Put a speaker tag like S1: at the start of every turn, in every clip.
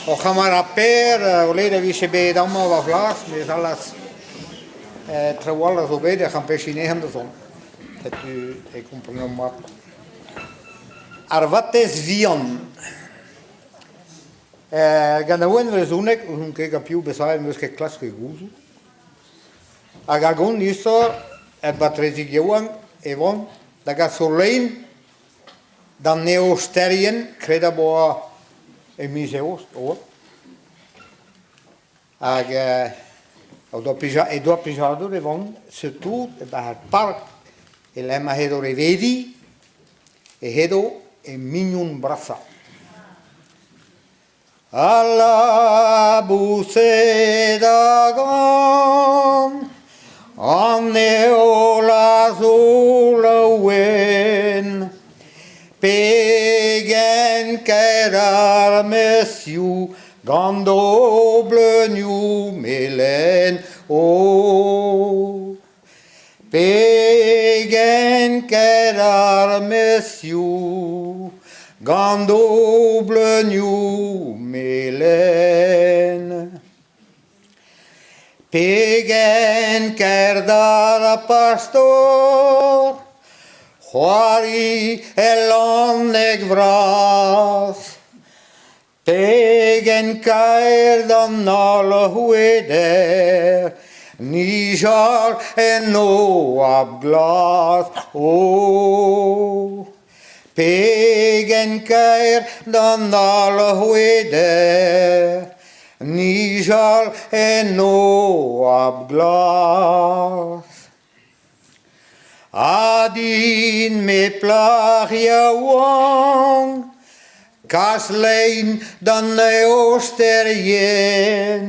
S1: Och gaan maar rapper, oleden wie ze bij allemaal wat vlaas, dus alles trouwens zo bij, dat gaan pessineren de zon. Dat u, ik kom er maar. Wat is vian? Gaan de woorden verzoenen, hoe kijk op jou bezaaien, dus geen klas gegozen. Agagon is er, het batterie gewoon, even, dat gaat zo alleen, dan neosterien, krijg dat boa. En museus, hoor. En dopo pisado de van se tu bij het park e lema hedo revedi e hedo e mignon brassa. Alla buceda gon anneo la sola wen pegen kerar messiu gando bleu melen o pegen kerar messiu gando bleu melen pegen kerdar pastor Huari elonek vras, tegen kair dan alle hueder, Nijar en Noab glas, o. Tegen kair dan alle hueder, Nijar en Noab glas. Adin me plagia wang, kaslein dan de oosterjen.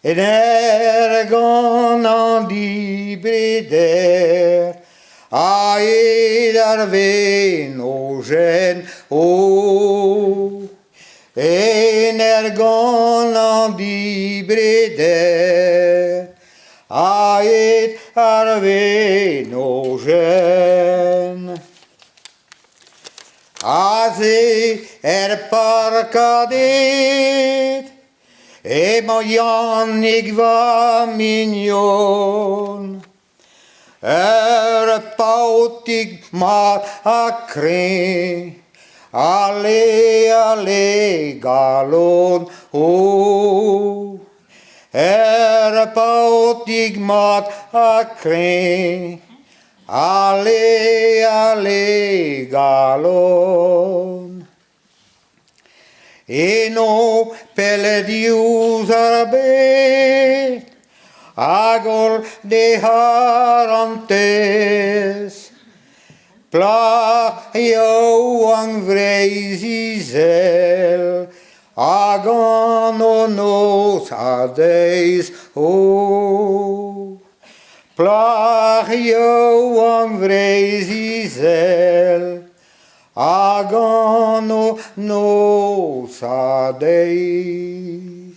S1: En ergon aan die breder, daar wen ozen o. En ergon aan die breder, Ait arvenogen. Aze parkadet, e mojan igva mignon. Pautig mat akre, ale galon o. Pautig mat akre, ale galon. Eno peledius arbe, agor de harantes, pla joang vrezizel, Aganonos adeis o plagio ang vrezizel Aganonos adeis